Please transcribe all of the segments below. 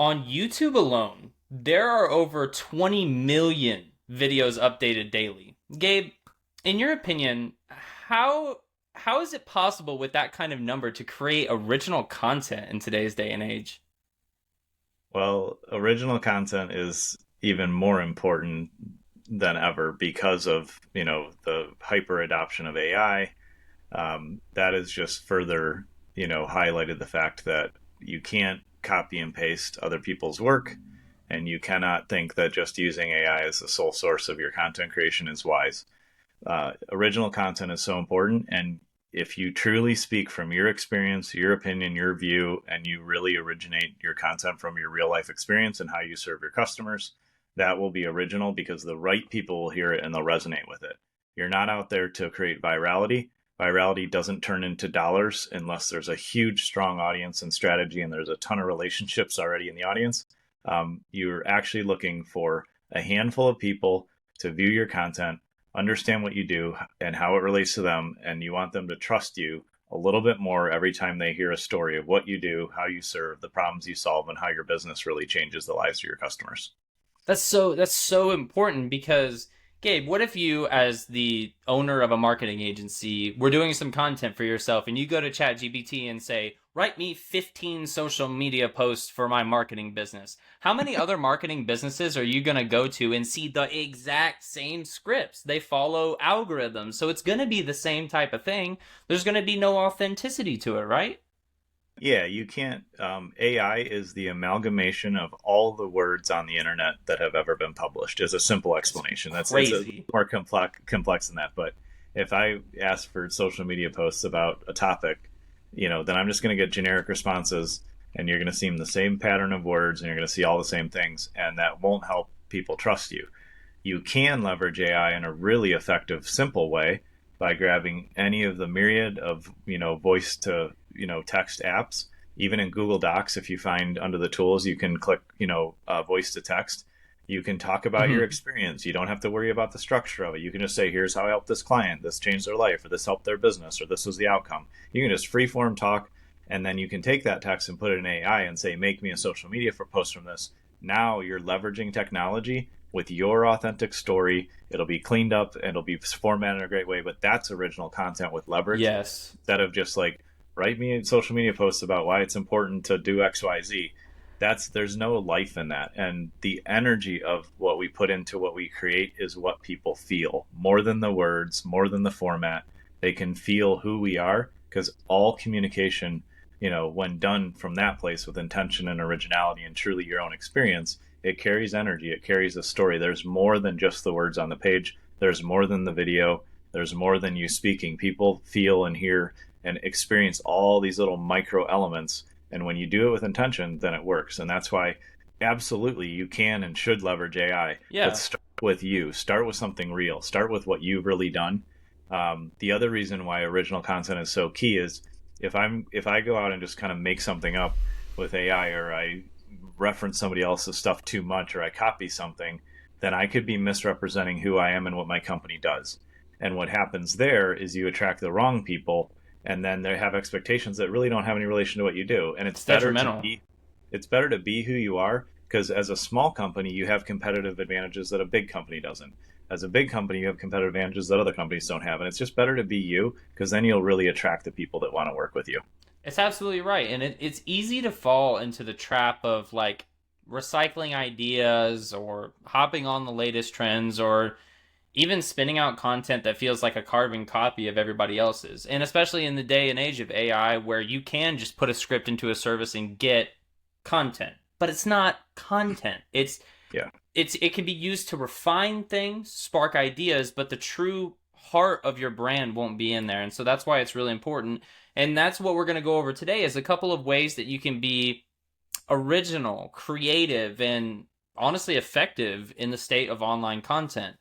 On YouTube alone, there are over 20 million videos updated daily. Gabe, in your opinion, how how is it possible with that kind of number to create original content in today's day and age? Well, original content is even more important than ever because of, the hyper adoption of AI. That has just further, highlighted the fact that you can't copy and paste other people's work, and you cannot think that just using AI as the sole source of your content creation is wise. Original content is so important, and if you truly speak from your experience, your opinion, your view, and you really originate your content from your real life experience and how you serve your customers, that will be original because the right people will hear it and they'll resonate with it. You're not out there to create virality. Virality doesn't turn into dollars unless there's a huge, strong audience and strategy and there's a ton of relationships already in the audience. You're actually looking for a handful of people to view your content, understand what you do and how it relates to them, and you want them to trust you a little bit more every time they hear a story of what you do, how you serve, the problems you solve, and how your business really changes the lives of your customers. That's so important because Gabe, what if you as the owner of a marketing agency were doing some content for yourself and you go to ChatGPT and say, "Write me 15 social media posts for my marketing business." How many other marketing businesses are you going to go to and see the exact same scripts? They follow algorithms, so it's going to be the same type of thing. There's going to be no authenticity to it, right? Yeah, you can't. AI is the amalgamation of all the words on the internet that have ever been published. Is a simple That's explanation. It's a crazy. more complex than that. But if I ask for social media posts about a topic, then I'm just going to get generic responses, and you're going to see the same pattern of words, and you're going to see all the same things, and that won't help people trust you. You can leverage AI in a really effective, simple way by grabbing any of the myriad of voice to text apps. Even in Google Docs, if you find under the tools, you can click voice to text. You can talk about your Mhm. experience. You don't have to worry about the structure of it. You can just say, "Here's how I helped this client. This changed their life, or this helped their business, or this was the outcome." You can just freeform talk, and then you can take that text and put it in AI and say, "Make me a social media for post from this." Now you're leveraging technology with your authentic story. It'll be cleaned up and it'll be formatted in a great way, but that's original content with leverage Yes. instead of just like write me a social media posts about why it's important to do XYZ. There's no life in that. And the energy of what we put into what we create is what people feel more than the words, more than the format. They can feel who we are because all communication, when done from that place with intention and originality and truly your own experience, it carries energy, it carries a story. There's more than just the words on the page, there's more than the video, there's more than you speaking. People feel and hear and experience all these little micro elements. And when you do it with intention, then it works. And that's why absolutely you can and should leverage AI, but Yeah. start with you. Start with something real. Start with what you've really done. The other reason why original content is so key is if I go out and just kind of make something up with AI, or I reference somebody else's stuff too much, or I copy something, then I could be misrepresenting who I am and what my company does. And what happens there is you attract the wrong people, and then they have expectations that really don't have any relation to what you do. And It's detrimental. it's better to be who you are, because as a small company you have competitive advantages that a big company doesn't. As a big company you have competitive advantages that other companies don't have, and it's just better to be you because then you'll really attract the people that want to work with you. It's absolutely right. And it's easy to fall into the trap of like recycling ideas or hopping on the latest trends or even spinning out content that feels like a carbon copy of everybody else's. And especially in the day and age of AI where you can just put a script into a service and get content. But it's not content. Yeah. It can be used to refine things, spark ideas, but the true heart of your brand won't be in there. And so that's why it's really important. And that's what we're going to go over today is a couple of ways that you can be original, creative, and honestly effective in the state of online content.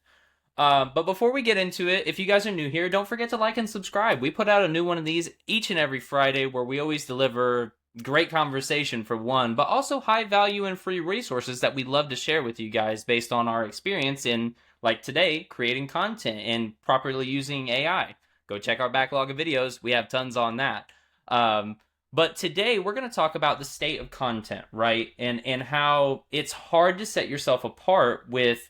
But before we get into it, if you guys are new here, don't forget to like and subscribe. We put out a new one of these each and every Friday where we always deliver great conversation for one, but also high value and free resources that we love to share with you guys based on our experience in, like today, creating content and properly using AI. Go check our backlog of videos. We have tons on that. Um, But today we're going to talk about the state of content, right? And how it's hard to set yourself apart with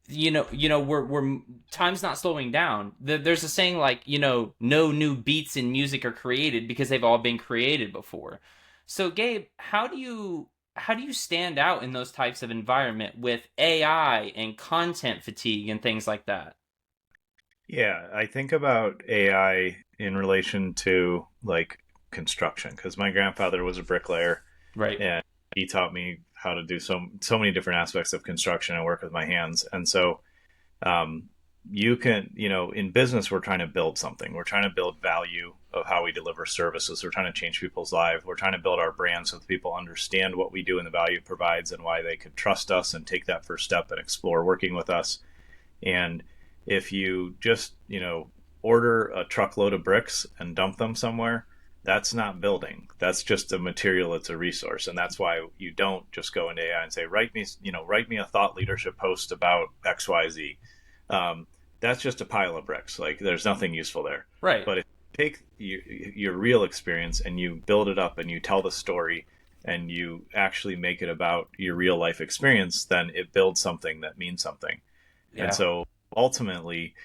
we're time's not slowing down. There's a saying like, no new beats in music are created because they've all been created before. So Gabe, how do you stand out in those types of environment with AI and content fatigue and things like that? Yeah, I think about AI in relation to like construction because my grandfather was a bricklayer Right. and he taught me how to do so many different aspects of construction and work with my hands. And so um, you can, in business, we're trying to build something. We're trying to build value of how we deliver services. We're trying to change people's lives. We're trying to build our brand so that people understand what we do and the value it provides and why they could trust us and take that first step and explore working with us. And if you just, order a truckload of bricks and dump them somewhere, that's not building. That's just a material. It's a resource. And that's why you don't just go into AI and say, write me a thought leadership post about XYZ. Um, that's just a pile of bricks. Like there's nothing useful there. Right. But if you take your real experience and you build it up and you tell the story and you actually make it about your real life experience, then it builds something that means something. And Yeah. so ultimately,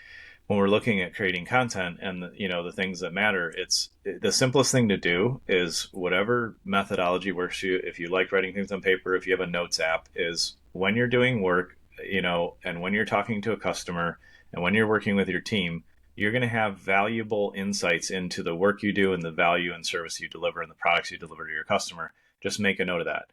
when we're looking at creating content and the things that matter, it's the simplest thing to do is whatever methodology works for you. If you like writing things on paper, if you have a notes app, is when you're doing work, and when you're talking to a customer and when you're working with your team, you're going to have valuable insights into the work you do and the value and service you deliver and the products you deliver to your customer. Just make a note of that.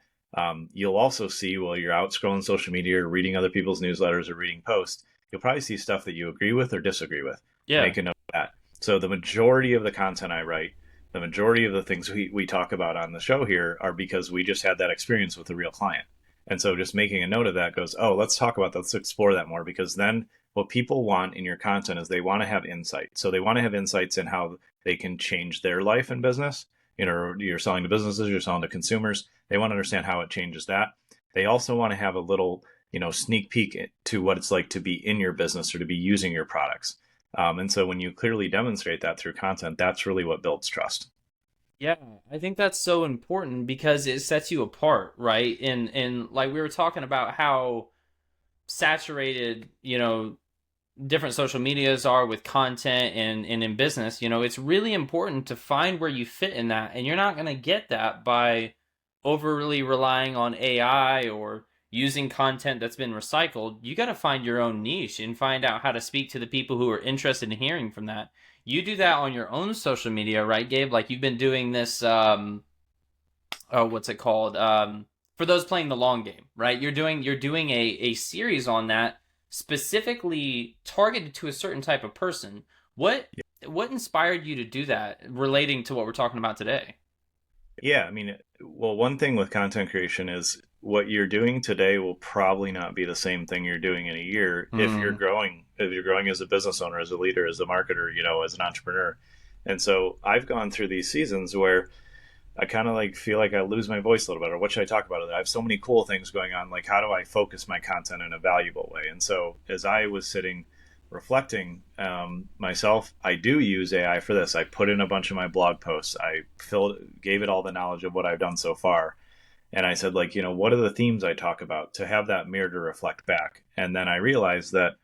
You'll also see while you're out scrolling social media or reading other people's newsletters or reading posts, you'll probably see stuff that you agree with or disagree with. Yeah. Make a note of that. So the majority of the content I write, the majority of the things we talk about on the show here are because we just had that experience with a real client. And so just making a note of that goes, oh, let's talk about that. Let's explore that more because then what people want in your content is they want to have insight. So they want to have insights in how they can change their life and business. You're selling to businesses, you're selling to consumers. They want to understand how it changes that. They also want to have a little sneak peek to what it's like to be in your business or to be using your products. And so when you clearly demonstrate that through content, that's really what builds trust. Yeah, I think that's so important because it sets you apart, right? And like we were talking about how saturated, different social medias are with content and in business, it's really important to find where you fit in that. And you're not going to get that by overly relying on AI or using content that's been recycled. You got to find your own niche and find out how to speak to the people who are interested in hearing from that. You do that on your own social media, right, Gabe? Like you've been doing this oh, what's it called? For those playing the long game, right? You're doing a series on that specifically targeted to a certain type of person. What what inspired you to do that relating to what we're talking about today? Yeah, I mean, well, one thing with content creation is what you're doing today will probably not be the same thing you're doing in a year Hmm. if you're growing as a business owner, as a leader, as a marketer, as an entrepreneur. And so I've gone through these seasons where I kind of like feel like I lose my voice a little bit, or what should I talk about? I have so many cool things going on. Like, how do I focus my content in a valuable way? And so, as I was sitting reflecting myself, I do use AI for this. I put in a bunch of my blog posts. Gave it all the knowledge of what I've done so far, and I said, like, what are the themes I talk about to have that mirror to reflect back. And then I realized that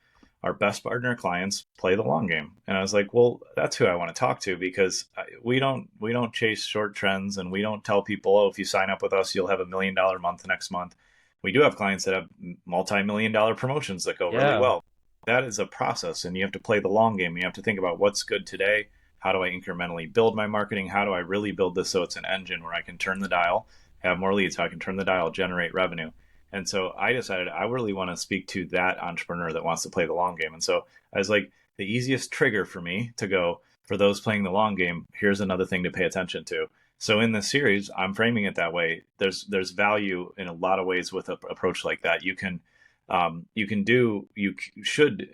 our best partner clients play the long game. And I was like, well, that's who I want to talk to because we don't chase short trends and we don't tell people, oh, if you sign up with us, you'll have $1 million month next month. We do have clients that have multi-million dollar promotions that go really Yeah. well. That is a process and you have to play the long game. You have to think about what's good today. How do I incrementally build my marketing? How do I really build this so it's an engine where I can turn the dial, have more leads, how I can turn the dial, generate revenue. And so I decided I really want to speak to that entrepreneur that wants to play the long game. And so I was like, the easiest trigger for me to go, for those playing the long game, here's another thing to pay attention to. So in this series, I'm framing it that way. There's value in a lot of ways with an approach like that. You should,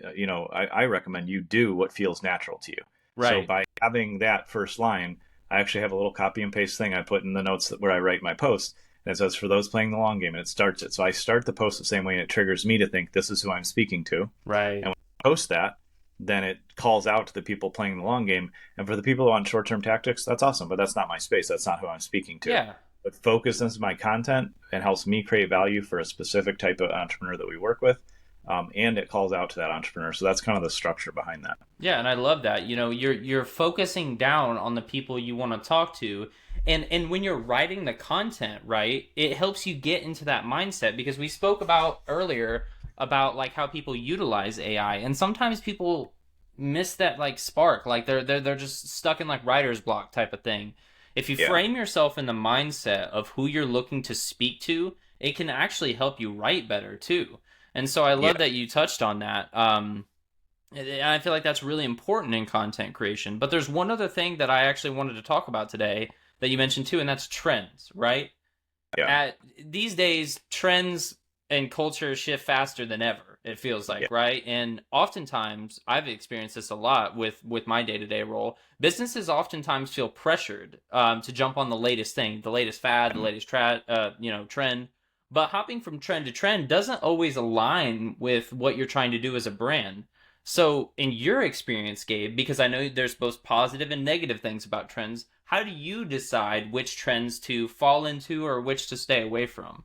I recommend you do what feels natural to you. So Right. by having that first line, I actually have a little copy and paste thing I put in the notes where I write my post. And so it's for those playing the long game, and it starts it. So I start the post the same way, and it triggers me to think this is who I'm speaking to. Right. And when I post that, then it calls out to the people playing the long game. And for the people who want short-term tactics, that's awesome, but that's not my space. That's not who I'm speaking to. Yeah. But focuses my content and helps me create value for a specific type of entrepreneur that we work with. And it calls out to that entrepreneur. So that's kind of the structure behind that. Yeah, and I love that. You're focusing down on the people you want to talk to. And when you're writing the content, right, it helps you get into that mindset because we spoke about earlier about like how people utilize AI, and sometimes people miss that like spark, like they're just stuck in like writer's block type of thing. If you Yeah. frame yourself in the mindset of who you're looking to speak to, it can actually help you write better too. And so I Yeah. love that you touched on that. And I feel like that's really important in content creation. But there's one other thing that I actually wanted to talk about today that you mentioned too, and that's trends, right? Yeah. At these days, trends and culture shift faster than ever. It feels Yeah. like, right? And oftentimes, I've experienced this a lot with my day to day role. Businesses oftentimes feel pressured to jump on the latest thing, the latest fad, the latest trend. But hopping from trend to trend doesn't always align with what you're trying to do as a brand. So, in your experience, Gabe, because I know there's both positive and negative things about trends, how do you decide which trends to fall into or which to stay away from?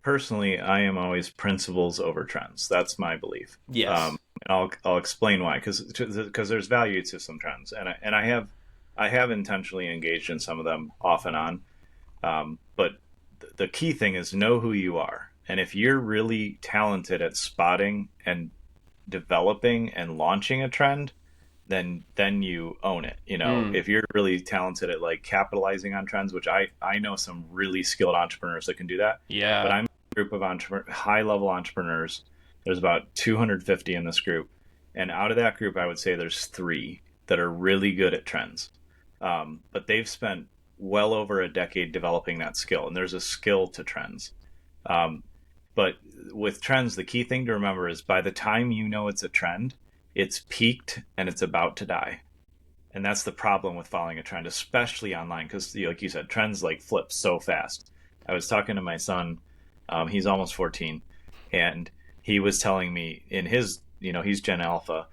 Personally, I am always principles over trends. That's my belief. Yes. And I'll explain why. Because there's value to some trends, and I have intentionally engaged in some of them off and on. But the key thing is know who you are, and if you're really talented at spotting and developing and launching a trend, then you own it. Mm, If you're really talented at like capitalizing on trends, which I know some really skilled entrepreneurs that can do that, but yeah. I'm a group of high level entrepreneurs. There's about 250 in this group, and out of that group, I would say there's three that are really good at trends. But they've spent well over a decade developing that skill, and there's a skill to trends. Um, but with trends, the key thing to remember is by the time you know it's a trend, it's peaked and it's about to die. And that's the problem with following a trend, especially online, because like you said, trends like flip so fast. I was talking to my son, he's almost 14, and he was telling me in his, he's Gen Alpha,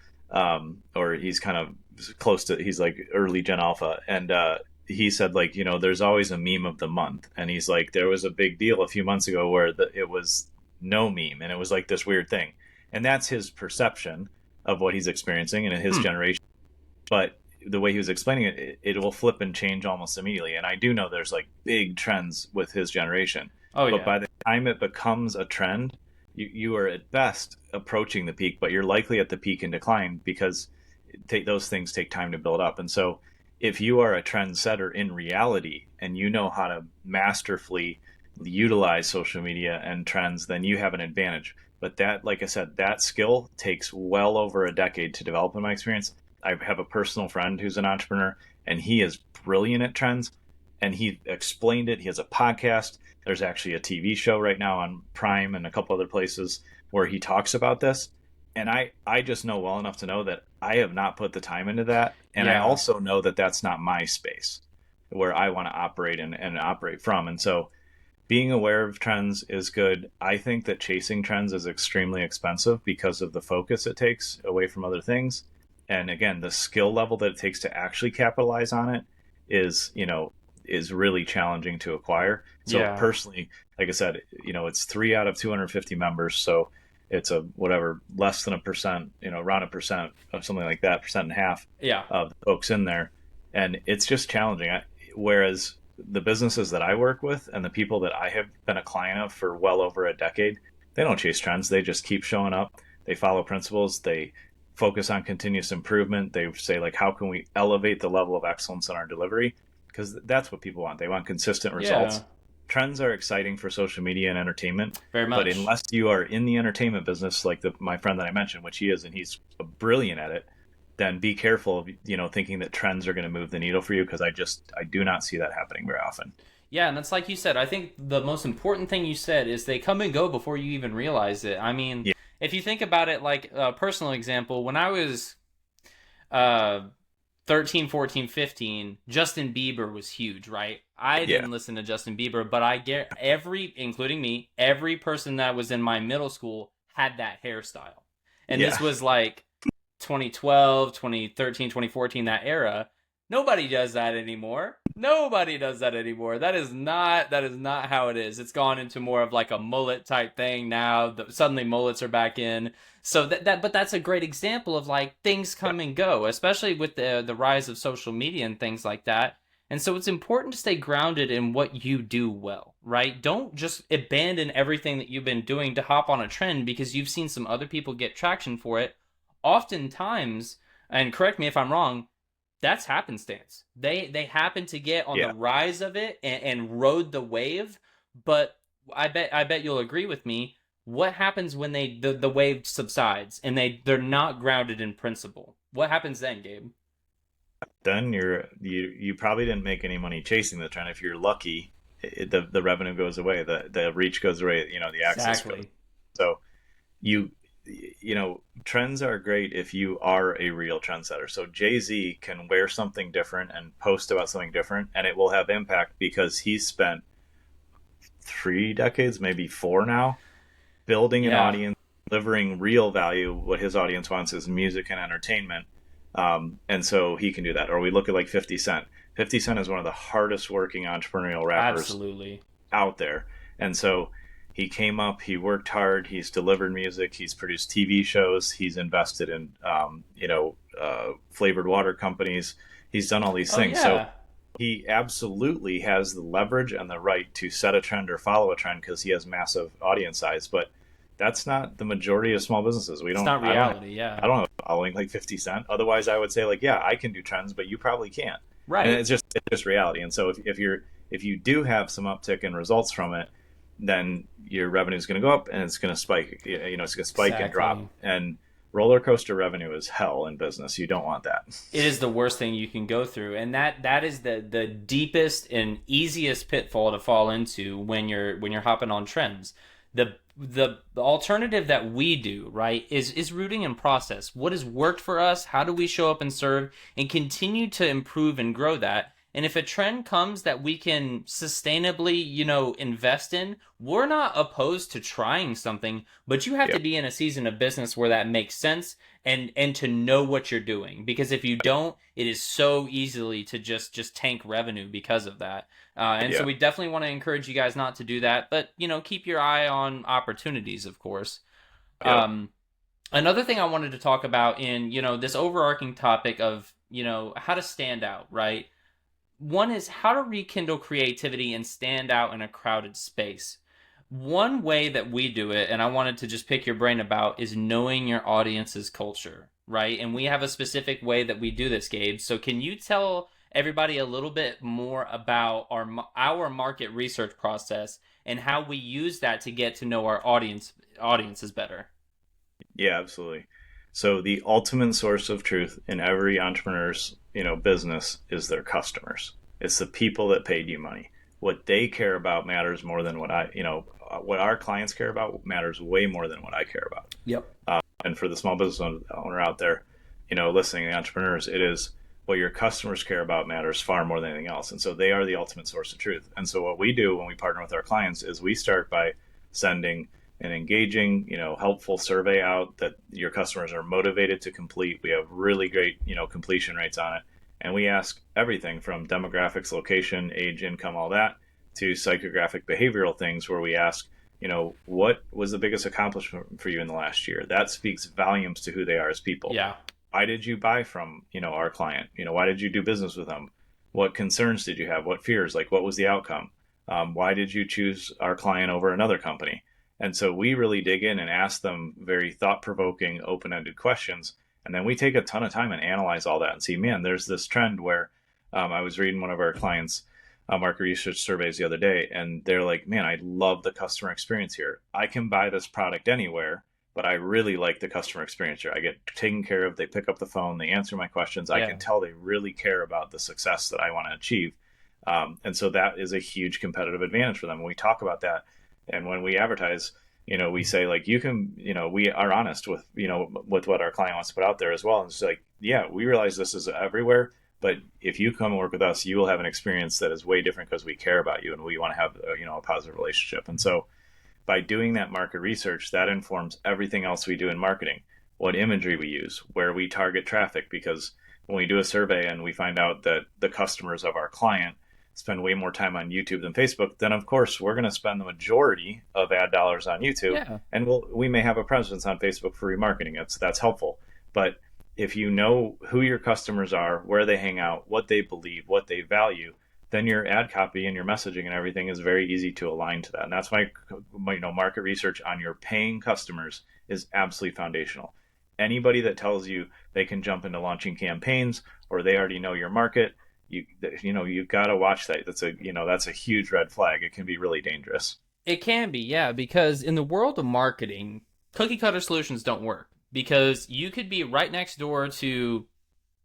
or he's kind of close to, he's like early Gen Alpha, and he said like, there's always a meme of the month, and he's like, there was a big deal a few months ago where it was no meme, and it was like this weird thing, and that's his perception of what he's experiencing and in his Hmm. generation. But the way he was explaining it will flip and change almost immediately. And I do know there's like big trends with his generation, Oh but yeah. by the time it becomes a trend, you are at best approaching the peak, but you're likely at the peak in decline because those things take time to build up. And so, if you are a trendsetter in reality and you know how to masterfully utilize social media and trends, then you have an advantage. But that, like I said, that skill takes well over a decade to develop in my experience. I have a personal friend who's an entrepreneur, and he is brilliant at trends, and he explained it. He has a podcast. There's actually a TV show right now on Prime and a couple other places where he talks about this. And I just know well enough to know that I have not put the time into that. And I Yeah. also know that that's not my space where I want to operate and operate from. And so being aware of trends is good. I think that chasing trends is extremely expensive because of the focus it takes away from other things. And again, the skill level that it takes to actually capitalize on it is, is really challenging to acquire. So Yeah. personally, like I said, it's 3 out of 250 members. So it's a whatever, less than a percent, around a percent of something like that, percent and a half Yeah. of the folks in there. And it's just challenging. Whereas the businesses that I work with and the people that I have been a client of for well over a decade, they don't chase trends. They just keep showing up. They follow principles. They focus on continuous improvement. They say like, how can we elevate the level of excellence in our delivery? Because that's what people want. They want consistent Yeah. results. Trends are exciting for social media and entertainment, Very but much. unless you are in the entertainment business, like my friend that I mentioned, which he is, and he's brilliant at it, then be careful of thinking that trends are going to move the needle for you, because I do not see that happening very often. Yeah, and that's like you said. I think the most important thing you said is they come and go before you even realize it. I mean, Yeah, if you think about it like a personal example, when I was uh 13, 14, 15, Justin Bieber was huge, right? I yeah, didn't listen to Justin Bieber, but I get including me, every person that was in my middle school had that hairstyle. And yeah, this was like 2012, 2013, 2014, that era. Nobody does that anymore. Nobody does that anymore. That is not how it is. It's gone into more of like a mullet type thing now. Suddenly mullets are back in. So but that's a great example of like things Yeah. come and go, especially with the rise of social media and things like that. And so it's important to stay grounded in what you do well, right? Don't just abandon everything that you've been doing to hop on a trend because you've seen some other people get traction for it. Oftentimes, and correct me if I'm wrong, that's happenstance. They happen to get on the Yeah. rise of it and rode the wave, but I bet you'll agree with me. What happens when the wave subsides and they're not grounded in principle? What happens then, Gabe? Then you probably didn't make any money chasing the trend. If you're lucky, the revenue goes away, the reach goes away, the access goes. Exactly. So you trends are great if you are a real trendsetter. So Jay-Z can wear something different and post about something different, and it will have impact because he's spent 3 decades, maybe four now, building an Yeah. audience, delivering real value. What his audience wants is music and entertainment. And so he can do that. Or we look at like 50 Cent. 50 Cent is one of the hardest working entrepreneurial rappers Absolutely. out there. And so he came up, he worked hard, he's delivered music, he's produced TV shows, he's invested in, flavored water companies, he's done all these Oh things. So yeah. he absolutely has the leverage and the right to set a trend or follow a trend because he has massive audience size. But that's not the majority of small businesses. We It's don't. not reality. Yeah. I don't know following like 50 Cent. Otherwise, I would say like, yeah, I can do trends, but you probably can't. And Right. it's just reality. And so if you do have some uptick in results from it, then your revenue is going to go up and it's going to spike. It's going to spike and drop. Exactly. And roller coaster revenue is hell in business. You don't want that. It is the worst thing you can go through, and that is the deepest and easiest pitfall to fall into when you're hopping on trends. The alternative that we do, right, is rooting in process. What has worked for us? How do we show up and serve and continue to improve and grow that? And if a trend comes that we can sustainably, invest in, we're not opposed to trying something, but you have Yeah. to be in a season of business where that makes sense and to know what you're doing. Because if you don't, it is so easily to just tank revenue because of that. And so Yeah. we definitely want to encourage you guys not to do that, but keep your eye on opportunities, of course. Yeah. Um, Another thing I wanted to talk about in this overarching topic of how to stand out, right? One is how to rekindle creativity and stand out in a crowded space. One way that we do it, and I wanted to just pick your brain about, is knowing your audience's culture, right? And we have a specific way that we do this, Gabe. So can you tell everybody a little bit more about our market research process and how we use that to get to know our audiences better? Yeah, absolutely. So the ultimate source of truth in every entrepreneur's, business is their customers. It's the people that paid you money. What they care about matters more than what our clients care about matters way more than what I care about. Yep. And for the small business owner out there, listening, the entrepreneurs, it is what your customers care about matters far more than anything else. And so they are the ultimate source of truth. And so what we do when we partner with our clients is we start by sending an engaging, helpful survey out that your customers are motivated to complete. We have really great, completion rates on it. And we ask everything from demographics, location, age, income, all that, to psychographic behavioral things where we ask, what was the biggest accomplishment for you in the last year? That speaks volumes to who they are as people. Yeah. Why did you buy from, our client? Why did you do business with them? What concerns did you have? What fears? Like, what was the outcome? Why did you choose our client over another company? And so we really dig in and ask them very thought-provoking, open-ended questions. And then we take a ton of time and analyze all that and see, man, there's this trend where I was reading one of our clients' market research surveys the other day, and they're like, man, I love the customer experience here. I can buy this product anywhere, but I really like the customer experience here. I get taken care of. They pick up the phone. They answer my questions. I Yeah. can tell they really care about the success that I want to achieve. And so that is a huge competitive advantage for them. When we talk about that, and when we advertise, we say like, you can, we are honest with, with what our client wants to put out there as well. And it's like, yeah, we realize this is everywhere, but if you come and work with us, you will have an experience that is way different because we care about you and we want to have, a positive relationship. And so by doing that market research, that informs everything else we do in marketing. what imagery we use, where we target traffic. Because when we do a survey and we find out that the customers of our client spend way more time on YouTube than Facebook, then of course we're going to spend the majority of ad dollars on YouTube, Yeah. and we may have a presence on Facebook for remarketing. That's helpful. But if you know who your customers are, where they hang out, what they believe, what they value, then your ad copy and your messaging and everything is very easy to align to that. And that's why market research on your paying customers is absolutely foundational. Anybody that tells you they can jump into launching campaigns or they already know your market, you've got to watch that. That's a huge red flag. It can be really dangerous. It can be, yeah, because in the world of marketing, cookie cutter solutions don't work because you could be right next door to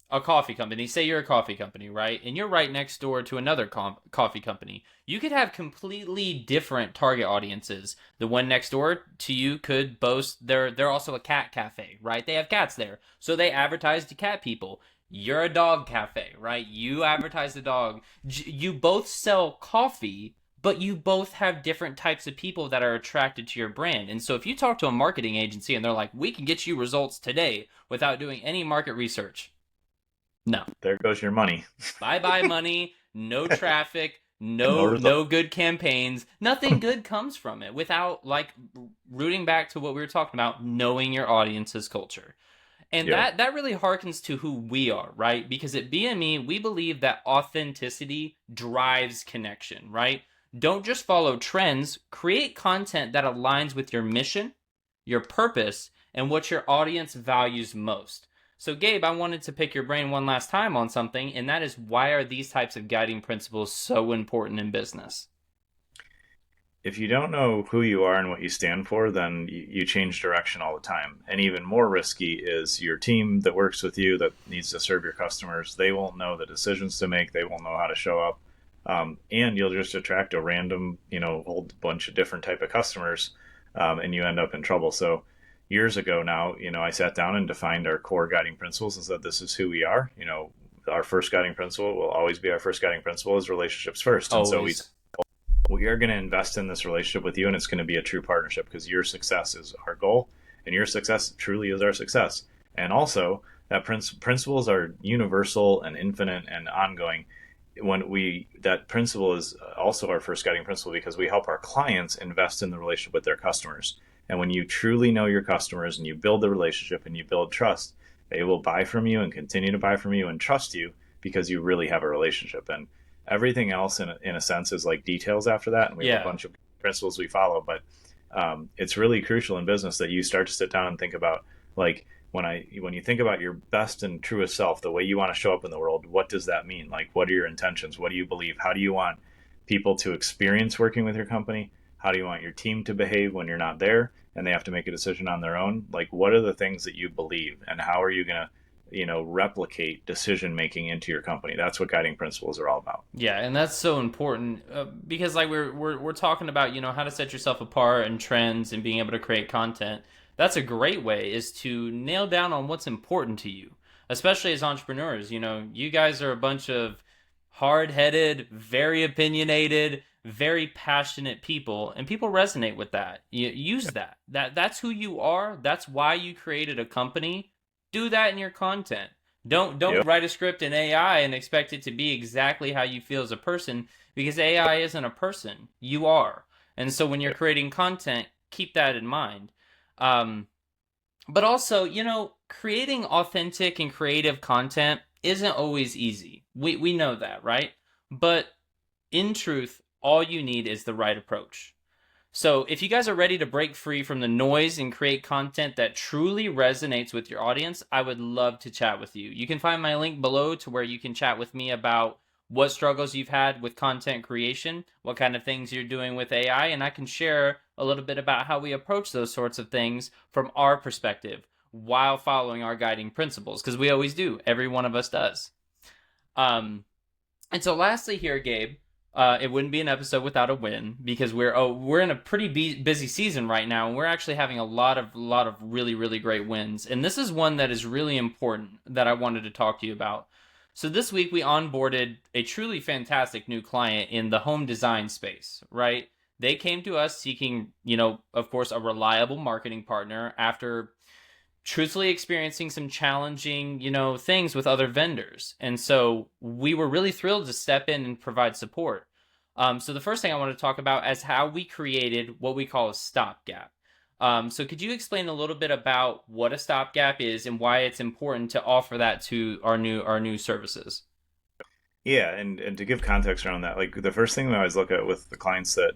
a coffee company. Say you're a coffee company, right? And you're right next door to another coffee company. You could have completely different target audiences. The one next door to you could boast they're also a cat cafe, right? They have cats there. So they advertise to cat people. You're a dog cafe, right? You advertise the dog. You both sell coffee, but you both have different types of people that are attracted to your brand. And so if you talk to a marketing agency and they're like, "We can get you results today without doing any market research." No. There goes your money. Bye bye money, no traffic, No result. no good campaigns. Nothing good comes from it without like rooting back to what we were talking about, knowing your audience's culture. And Yeah. that really harkens to who we are, right? Because at BME, we believe that authenticity drives connection, right? Don't just follow trends, create content that aligns with your mission, your purpose, and what your audience values most. So, Gabe, I wanted to pick your brain one last time on something, and that is why are these types of guiding principles so important in business? If you don't know who you are and what you stand for, then you change direction all the time. And even more risky is your team that works with you that needs to serve your customers. They won't know the decisions to make. They won't know how to show up. And you'll just attract a random, whole bunch of different type of customers, and you end up in trouble. So years ago now, I sat down and defined our core guiding principles and said, this is who we are. Our first guiding principle will always be our first guiding principle is relationships first. And so Always. we are going to invest in this relationship with you, and it's going to be a true partnership because your success is our goal and your success truly is our success. And also that principles are universal and infinite and ongoing. That principle is also our first guiding principle because we help our clients invest in the relationship with their customers. And when you truly know your customers and you build the relationship and you build trust, they will buy from you and continue to buy from you and trust you because you really have a relationship. And everything else in a sense is like details after that, and we have a Yeah. bunch of principles we follow. But it's really crucial in business that you start to sit down and think about, like, when you think about your best and truest self, the way you want to show up in the world, what does that mean? Like, what are your intentions? What do you believe? How do you want people to experience working with your company? How do you want your team to behave when you're not there and they have to make a decision on their own? Like, what are the things that you believe, and how are you going to replicate decision making into your company? That's what guiding principles are all about. Yeah, and that's so important because like we're talking about, how to set yourself apart and trends and being able to create content. That's a great way is to nail down on what's important to you, especially as entrepreneurs. You guys are a bunch of hard-headed, very opinionated, very passionate people, and people resonate with that. You use that. That's who you are. That's why you created a company. Do that in your content. Don't Yep. write a script in AI and expect it to be exactly how you feel as a person because AI isn't a person. You are. And so when you're Yep. creating content, keep that in mind. Um, but also, creating authentic and creative content isn't always easy. We know that, right? But in truth, all you need is the right approach. So, if you guys are ready to break free from the noise and create content that truly resonates with your audience, I would love to chat with you. You can find my link below to where you can chat with me about what struggles you've had with content creation, what kind of things you're doing with AI, and I can share a little bit about how we approach those sorts of things from our perspective while following our guiding principles, because we always do. Every one of us does. Um, and so, lastly, here, Gabe, it wouldn't be an episode without a win because we're in a pretty busy season right now, and we're actually having a lot of really really great wins. And this is one that is really important that I wanted to talk to you about. So this week we onboarded a truly fantastic new client in the home design space. Right? They came to us seeking, of course, a reliable marketing partner after truthfully experiencing some challenging, things with other vendors. And so we were really thrilled to step in and provide support. So the first thing I want to talk about is how we created what we call a stopgap. So could you explain a little bit about what a stopgap is and why it's important to offer that to our new services? Yeah, and to give context around that, like the first thing that I always look at with the clients that,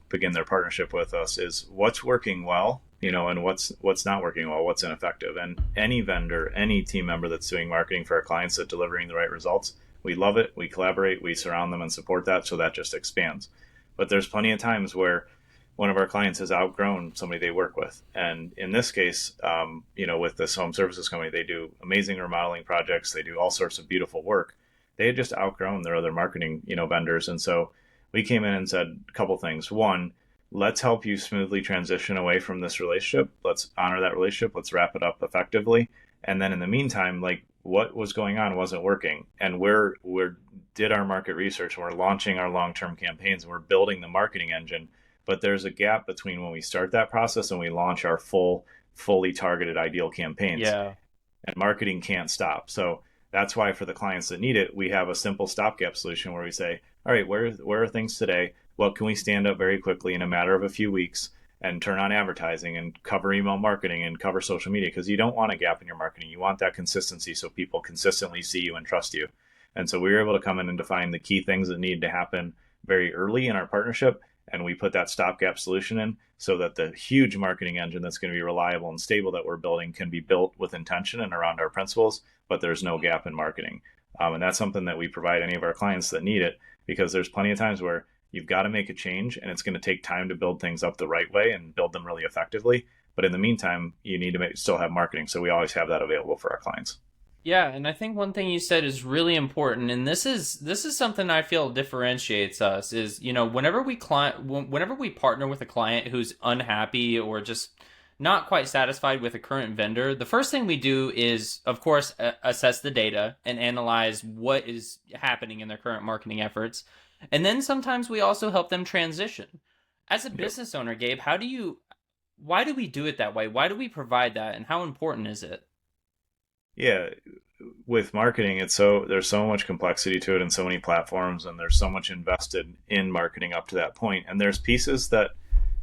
begin their partnership with us is what's working well, and what's not working well, what's ineffective. And any vendor, any team member that's doing marketing for our clients that delivering the right results, we love it, we collaborate, we surround them and support that, so that just expands. But there's plenty of times where one of our clients has outgrown somebody they work with. And in this case, with this home services company, they do amazing remodeling projects, they do all sorts of beautiful work. They had just outgrown their other marketing, vendors. And so we came in and said a couple things. One, let's help you smoothly transition away from this relationship. Let's honor that relationship. Let's wrap it up effectively. And then in the meantime, like what was going on wasn't working. And we're did our market research. We're launching our long-term campaigns. We're building the marketing engine. But there's a gap between when we start that process and we launch our fully targeted ideal campaigns. Yeah. And marketing can't stop. So that's why for the clients that need it, we have a simple stopgap solution where we say, all right, where are things today? What can we stand up very quickly in a matter of a few weeks and turn on advertising and cover email marketing and cover social media? Because you don't want a gap in your marketing. You want that consistency so people consistently see you and trust you. And so we were able to come in and define the key things that need to happen very early in our partnership. And we put that stopgap solution in so that the huge marketing engine that's going to be reliable and stable that we're building can be built with intention and around our principles, but there's no gap in marketing. And that's something that we provide any of our clients that need it, because there's plenty of times where you've got to make a change and it's going to take time to build things up the right way and build them really effectively. But in the meantime, you need to still have marketing. So we always have that available for our clients. Yeah, and I think one thing you said is really important, and this is something I feel differentiates us is, whenever we partner with a client who's unhappy or just not quite satisfied with a current vendor, the first thing we do is, of course, assess the data and analyze what is happening in their current marketing efforts. And then sometimes we also help them transition. As a business owner, Gabe, why do we do it that way? Why do we provide that, and how important is it? Yeah, with marketing, there's so much complexity to it and so many platforms, and there's so much invested in marketing up to that point. And there's pieces that,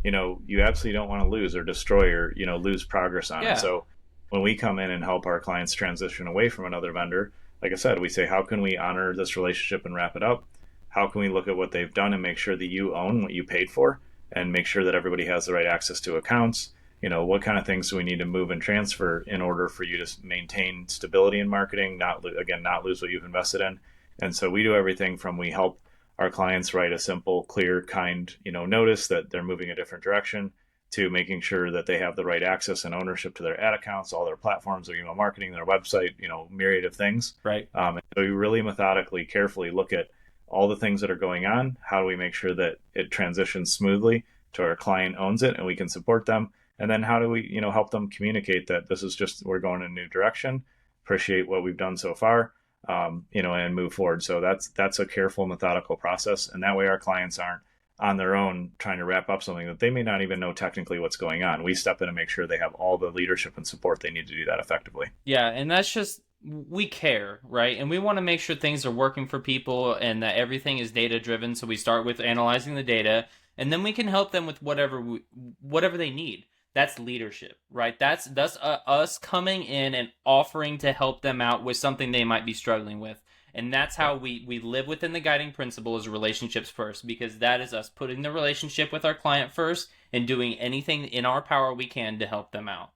you absolutely don't want to lose or destroy or, lose progress on. Yeah. And so when we come in and help our clients transition away from another vendor, like I said, we say, how can we honor this relationship and wrap it up? How can we look at what they've done and make sure that you own what you paid for and make sure that everybody has the right access to accounts? What kind of things do we need to move and transfer in order for you to maintain stability in marketing, not lose what you've invested in. And so we do everything from we help our clients write a simple, clear, kind, notice that they're moving a different direction, to making sure that they have the right access and ownership to their ad accounts, all their platforms, their email marketing, their website, myriad of things. Right. And so we really methodically, carefully look at all the things that are going on. How do we make sure that it transitions smoothly to our client owns it and we can support them? And then how do we, help them communicate that this is just, we're going in a new direction, appreciate what we've done so far, and move forward. So that's a careful, methodical process. And that way our clients aren't on their own trying to wrap up something that they may not even know technically what's going on. We step in and make sure they have all the leadership and support they need to do that effectively. Yeah, and that's just, we care, right? And we want to make sure things are working for people and that everything is data driven. So we start with analyzing the data, and then we can help them with whatever they need. That's leadership, right? That's us coming in and offering to help them out with something they might be struggling with. And that's how we live within the guiding principle is relationships first, because that is us putting the relationship with our client first and doing anything in our power we can to help them out.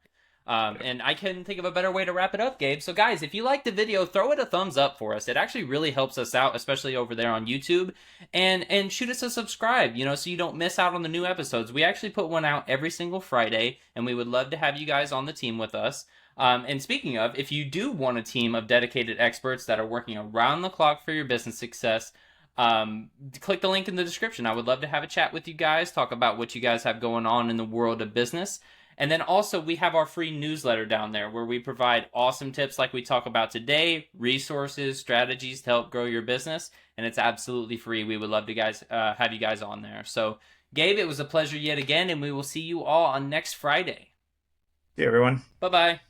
And I couldn't think of a better way to wrap it up, Gabe. So guys, if you like the video, throw it a thumbs up for us. It actually really helps us out, especially over there on YouTube. And shoot us a subscribe, so you don't miss out on the new episodes. We actually put one out every single Friday, and we would love to have you guys on the team with us. And speaking of, if you do want a team of dedicated experts that are working around the clock for your business success, click the link in the description. I would love to have a chat with you guys, talk about what you guys have going on in the world of business. And then also we have our free newsletter down there where we provide awesome tips like we talk about today, resources, strategies to help grow your business, and it's absolutely free. We would love to have you guys on there. So Gabe, it was a pleasure yet again, and we will see you all on next Friday. See you, everyone. Bye-bye.